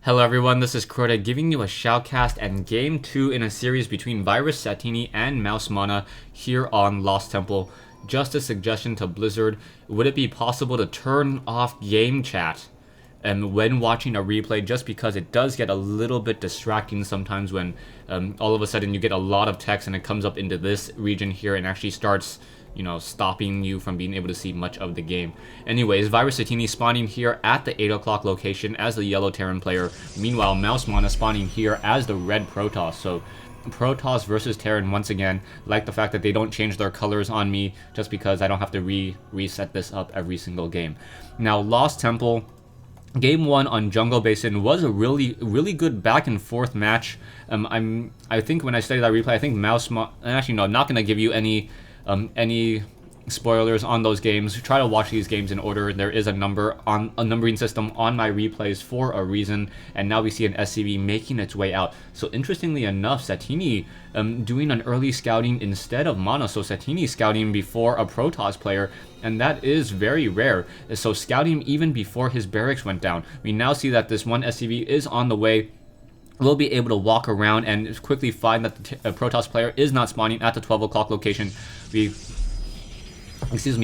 Hello everyone, this is Crota giving you a shoutcast and game 2 in a series between Virus Sattini and Mouse Mana here on Lost Temple. Just a suggestion to Blizzard, would it be possible to turn off game chat when watching a replay, just because it does get a little bit distracting sometimes when all of a sudden you get a lot of text and it comes up into this region here and actually starts stopping you from being able to see much of the game. Anyways, Virus Sattini spawning here at the 8 o'clock location as the yellow Terran player. Meanwhile, Mouse Mana spawning here as the red Protoss. So Protoss versus Terran once again. Like the fact that they don't change their colors on me just because I don't have to reset this up every single game. Now, Lost Temple. Game 1 on Jungle Basin was a really good back and forth match. I think when I studied that replay, I think actually no, I'm not gonna give you any spoilers on those games. Try to watch these games in order. There is a numbering system on my replays for a reason, and now we see an SCV making its way out. So interestingly enough, Sattini doing an early scouting instead of Mana. So Sattini scouting before a Protoss player, and that is very rare. So scouting even before his barracks went down. We now see that this one SCV is on the way. We'll be able to walk around and quickly find that the Protoss player is not spawning at the 12 o'clock location.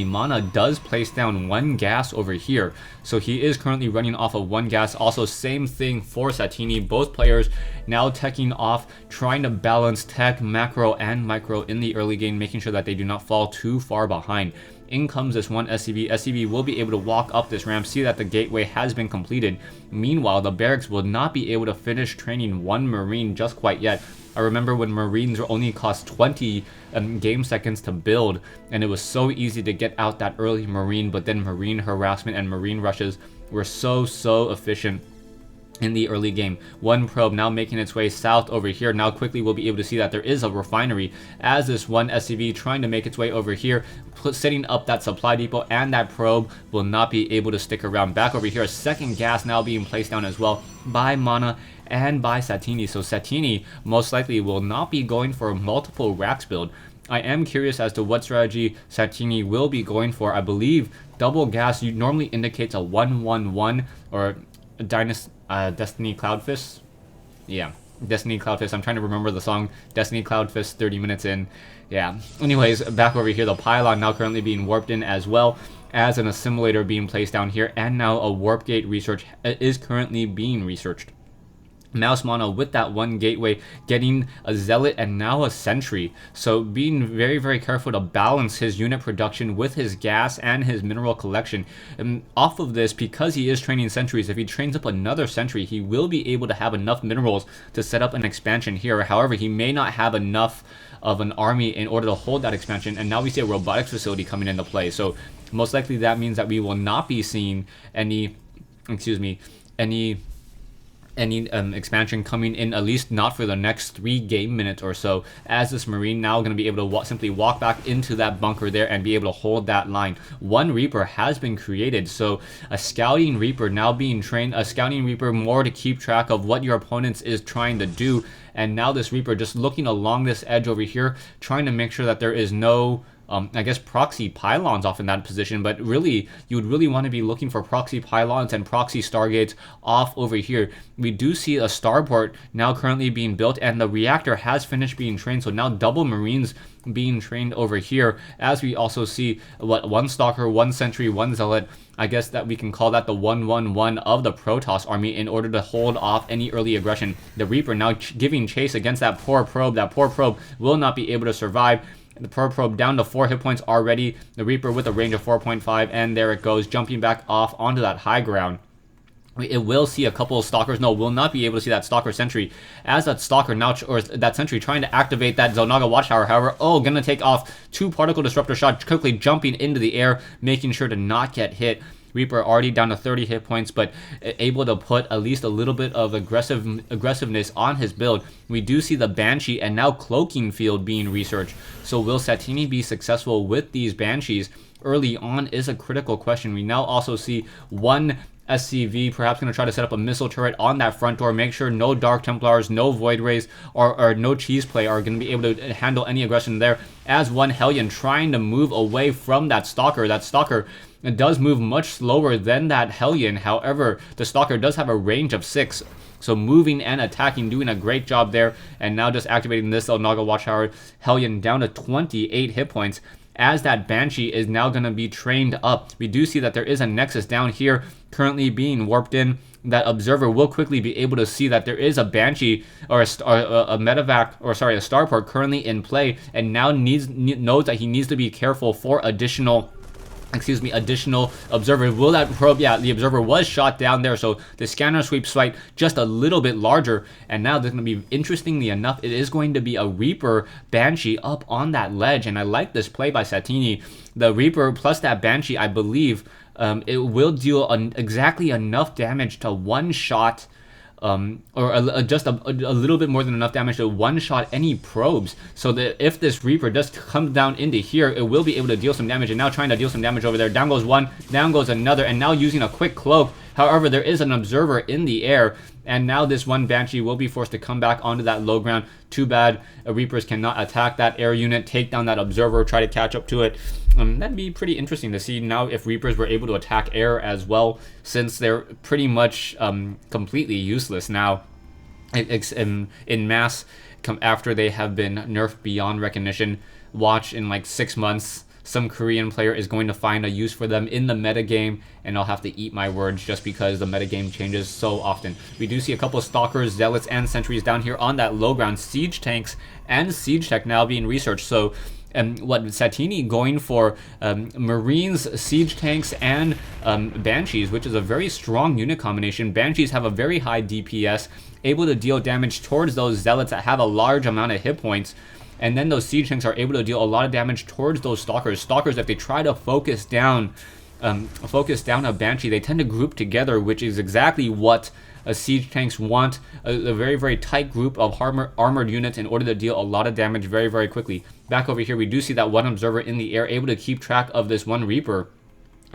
Mana does place down one gas over here. So he is currently running off of one gas. Also, same thing for Sattini. Both players now teching off, trying to balance tech, macro, and micro in the early game, making sure that they do not fall too far behind. In comes this one SCV. SCV will be able to walk up this ramp, see that the gateway has been completed. Meanwhile, the barracks will not be able to finish training one Marine just quite yet. I remember when Marines only cost 20 game seconds to build, and it was so easy to get out that early Marine, but then Marine harassment and Marine rushes were so efficient in the early game. One probe now making its way south over here. Now quickly we'll be able to see that there is a refinery as this one SCV trying to make its way over here, setting up that supply depot, and that probe will not be able to stick around. Back over here, a second gas now being placed down as well by Mana and by Sattini. So Sattini most likely will not be going for a multiple racks build. I am curious as to what strategy Sattini will be going for. I believe double gas normally indicates a 1-1-1 or Destiny Cloudfist. Yeah, Destiny Cloudfist. I'm trying to remember the song Destiny Cloudfist 30 minutes in. Yeah. Anyways, back over here, the pylon now currently being warped in as well as an assimilator being placed down here, and now a warp gate research is currently being researched. Mouse Mana with that one gateway, getting a zealot and now a sentry. So being very careful to balance his unit production with his gas and his mineral collection. And off of this, because he is training sentries, if he trains up another sentry, he will be able to have enough minerals to set up an expansion here. However, he may not have enough of an army in order to hold that expansion. And now we see a robotics facility coming into play. So most likely that means that we will not be seeing any expansion coming in, at least not for the next 3 game minutes or so, as this Marine now going to be able to simply walk back into that bunker there and be able to hold that line. One Reaper has been created, so a Scouting Reaper now being trained, a Scouting Reaper more to keep track of what your opponent is trying to do, and now this Reaper just looking along this edge over here, trying to make sure that there is no I guess proxy pylons off in that position, but really you would really want to be looking for proxy pylons and proxy stargates off over here. We do see a starport now currently being built, and the reactor has finished being trained, so now double Marines being trained over here, as we also see one Stalker, one Sentry, one Zealot. I guess that we can call that the 1-1-1 of the Protoss army in order to hold off any early aggression. The Reaper now giving chase against that poor probe. That poor probe will not be able to survive. The probe down to 4 hit points already. The Reaper with a range of 4.5, and there it goes, jumping back off onto that high ground. It will see a couple of Stalkers. No, will not be able to see that Stalker Sentry, as that Stalker now, or that Sentry trying to activate that Zonaga Watchtower. However, gonna take off 2 particle disruptor shots, quickly jumping into the air, making sure to not get hit. Reaper already down to 30 hit points, but able to put at least a little bit of aggressiveness on his build. We do see the Banshee and now Cloaking Field being researched. So will Sattini be successful with these Banshees early on is a critical question. We now also see one SCV perhaps going to try to set up a missile turret on that front door, make sure no Dark Templars, no Void Rays, or no Cheese Play are going to be able to handle any aggression there, as one Hellion trying to move away from that Stalker. That Stalker it does move much slower than that Hellion. However, the Stalker does have a range of 6. So moving and attacking, doing a great job there. And now just activating this Naga Watchtower Hellion down to 28 hit points. As that Banshee is now going to be trained up. We do see that there is a Nexus down here currently being warped in. That Observer will quickly be able to see that there is a Banshee or a medevac, or sorry, a starport currently in play, and now knows that he needs to be careful for additional observer. Will that probe? Yeah, the observer was shot down there, so the scanner sweep site just a little bit larger. And now there's going to be, interestingly enough, it is going to be a Reaper Banshee up on that ledge, and I like this play by Sattini. The Reaper plus that Banshee, I believe, it will deal exactly enough damage to one-shot, or just a little bit more than enough damage to one-shot any probes, so that if this Reaper does come down into here, it will be able to deal some damage. And now trying to deal some damage over there. Down goes one, down goes another, and now using a quick cloak. However, there is an observer in the air, and now this one Banshee will be forced to come back onto that low ground. Too bad Reapers cannot attack that air unit, take down that observer, try to catch up to it. That'd be pretty interesting to see now if Reapers were able to attack air as well, since they're pretty much completely useless now in mass after they have been nerfed beyond recognition. Watch in like 6 months, some Korean player is going to find a use for them in the metagame, and I'll have to eat my words just because the metagame changes so often. We do see a couple of Stalkers, Zealots, and Sentries down here on that low ground. Siege Tanks and Siege Tech now being researched. So what Sattini going for Marines, Siege Tanks, and Banshees, which is a very strong unit combination. Banshees have a very high DPS, able to deal damage towards those Zealots that have a large amount of hit points. And then those Siege Tanks are able to deal a lot of damage towards those Stalkers. Stalkers, if they try to focus down a Banshee, they tend to group together, which is exactly what Siege Tanks want. A very, very tight group of armored units in order to deal a lot of damage very, very quickly. Back over here, we do see that one Observer in the air, able to keep track of this one Reaper.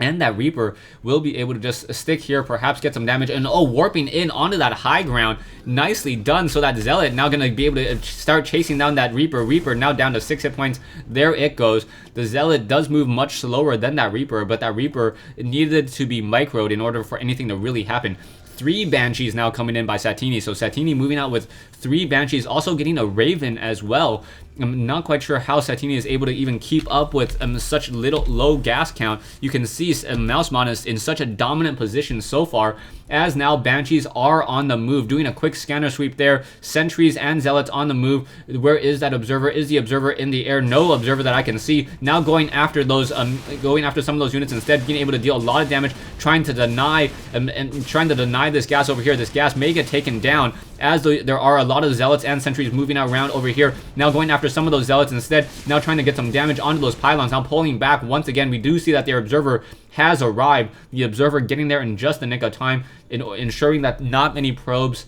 And that Reaper will be able to just stick here, perhaps get some damage, and warping in onto that high ground. Nicely done. So that Zealot now going to be able to start chasing down that Reaper. Reaper now down to 6 hit points. There it goes. The Zealot does move much slower than that Reaper, but that Reaper needed to be microed in order for anything to really happen. 3 Banshees now coming in by Sattini. So Sattini moving out with 3 Banshees, also getting a Raven as well. I'm not quite sure how Sattini is able to even keep up with such low gas count. You can see Mouse is in such a dominant position so far, as now Banshees are on the move, doing a quick scanner sweep there. Sentries and Zealots on the move. Where is that Observer? Is the Observer in the air? No Observer that I can see. Now going after those, going after some of those units instead, being able to deal a lot of damage, trying to deny and trying to deny this gas over here. This gas may get taken down, as there are a lot of Zealots and Sentries moving around over here. Now going after some of those Zealots instead, now trying to get some damage onto those pylons, now pulling back once again. We do see that their Observer has arrived. The Observer getting there in just the nick of time, ensuring that not many probes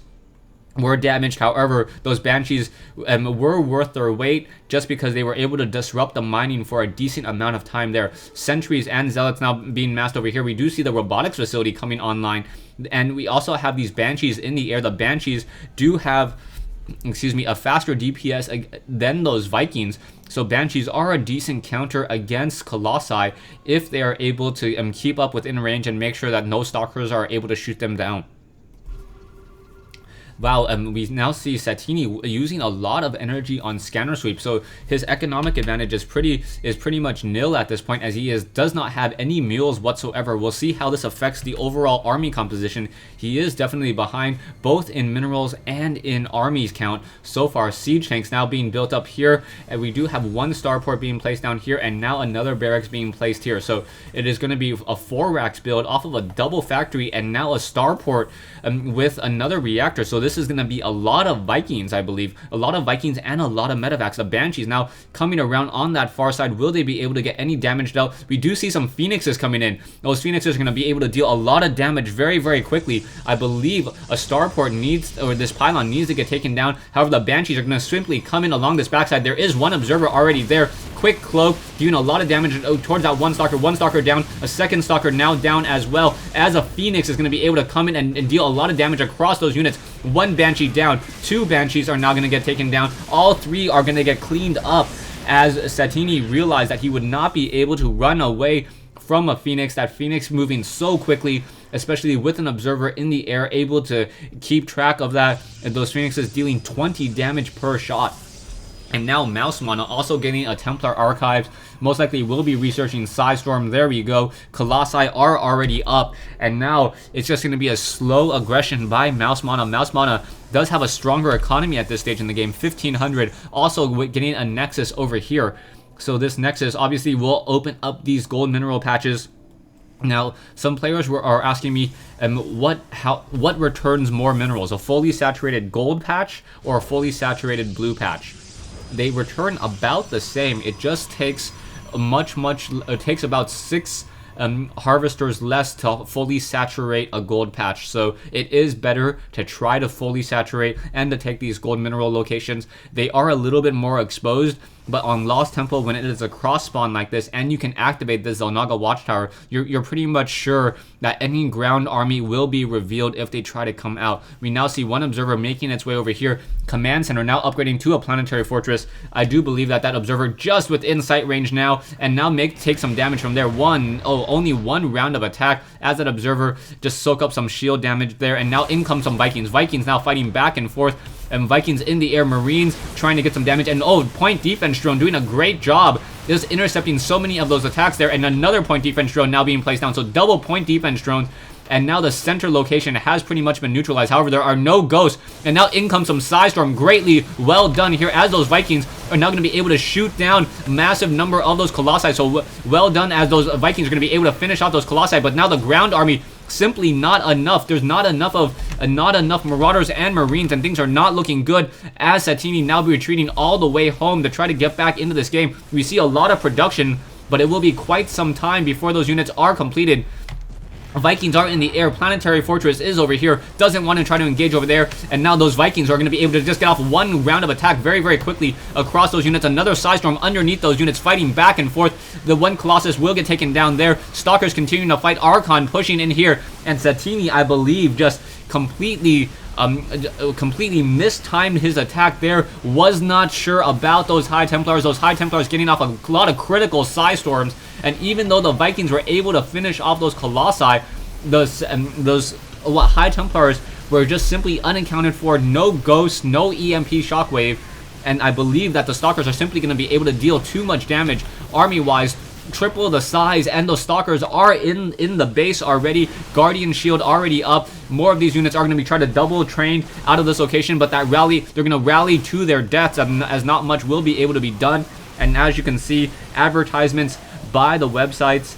were damaged. However, those Banshees were worth their weight just because they were able to disrupt the mining for a decent amount of time there. Sentries and Zealots now being massed over here. We do see the robotics facility coming online, and we also have these Banshees in the air. The Banshees do have, a faster DPS than those Vikings. So Banshees are a decent counter against Colossi if they are able to keep up within range and make sure that no Stalkers are able to shoot them down. Wow, we now see Sattini using a lot of energy on scanner sweep, so his economic advantage is pretty much nil at this point, as he does not have any mules whatsoever. We'll see how this affects the overall army composition. He is definitely behind both in minerals and in armies count so far. Siege Tanks now being built up here, and we do have one starport being placed down here, and now another barracks being placed here. So it is going to be a 4 racks build off of a double factory, and now a starport with another reactor. So this is going to be a lot of Vikings, I believe. A lot of Vikings and a lot of medevacs. The Banshees now coming around on that far side. Will they be able to get any damage dealt? We do see some Phoenixes coming in. Those Phoenixes are going to be able to deal a lot of damage very, very quickly. I believe a starport needs, or this pylon needs to get taken down. However, the Banshees are going to simply come in along this backside. There is one Observer already there. Quick cloak, doing a lot of damage towards that one Stalker. One Stalker down, a second Stalker now down as well, as a Phoenix is going to be able to come in and deal a lot of damage across those units. One Banshee down, 2 Banshees are now going to get taken down. All 3 are going to get cleaned up, as Sattini realized that he would not be able to run away from a Phoenix. That Phoenix moving so quickly, especially with an observer in the air, able to keep track of that. And those Phoenixes dealing 20 damage per shot. And now Mouse Mana also getting a Templar Archives. Most likely will be researching Psystorm. There we go. Colossi are already up. And now it's just going to be a slow aggression by Mouse Mana. Mouse Mana does have a stronger economy at this stage in the game. 1500. Also getting a Nexus over here. So this Nexus obviously will open up these gold mineral patches. Now, some players are asking me, what returns more minerals? A fully saturated gold patch or a fully saturated blue patch? They return about the same. It just takes it takes about 6 harvesters less to fully saturate a gold patch. So it is better to try to fully saturate and to take these gold mineral locations. They are a little bit more exposed, but on Lost Temple, when it is a cross spawn like this and you can activate the Xel'Naga Watchtower, you're pretty much sure that any ground army will be revealed if they try to come out. We now see one observer making its way over here. Command Center now upgrading to a planetary fortress. I do believe that observer just within sight range now, and now take some damage from there. Only one round of attack as that observer just soak up some shield damage there, and now in comes some Vikings. Vikings now fighting back and forth. And Vikings in the air, Marines trying to get some damage, and point defense drone doing a great job, just intercepting so many of those attacks there, and another point defense drone now being placed down, so double point defense drones, and now the center location has pretty much been neutralized. However, there are no ghosts, and now in comes some Psystorm. Greatly well done here as those Vikings are now going to be able to shoot down massive number of those Colossi, so well done as those Vikings are going to be able to finish off those Colossi, but now the ground army simply not enough. There's not enough Marauders and Marines, and things are not looking good as Sattini now be retreating all the way home to try to get back into this game. We see a lot of production, but it will be quite some time before those units are completed. Vikings are in the air. Planetary Fortress is over here. Doesn't want to try to engage over there. And now those Vikings are going to be able to just get off one round of attack very, very quickly across those units. Another Psystorm underneath those units fighting back and forth. The one Colossus will get taken down there. Stalkers continuing to fight. Archon pushing in here. And Sattini, I believe, just completely mistimed his attack there. Was not sure about those High Templars. Those High Templars getting off a lot of critical Psystorms. And even though the Vikings were able to finish off those Colossi, those High Templars were just simply unaccounted for. No Ghosts, no EMP Shockwave. And I believe that the Stalkers are simply going to be able to deal too much damage army-wise. Triple the size, and those Stalkers are in the base already. Guardian Shield already up. More of these units are going to be trying to double train out of this location, but that rally, they're going to rally to their deaths as not much will be able to be done. And as you can see, advertisements by the websites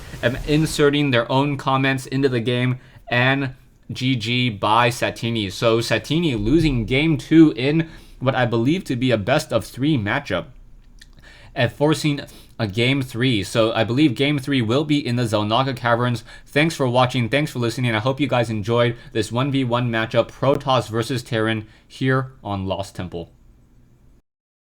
inserting their own comments into the game, and GG by Sattini. So Sattini losing game 2 in what I believe to be a best of 3 matchup, and forcing a game 3. So I believe game 3 will be in the Xel'Naga Caverns. Thanks for watching. Thanks for listening. I hope you guys enjoyed this 1v1 matchup, Protoss versus Terran, here on Lost Temple.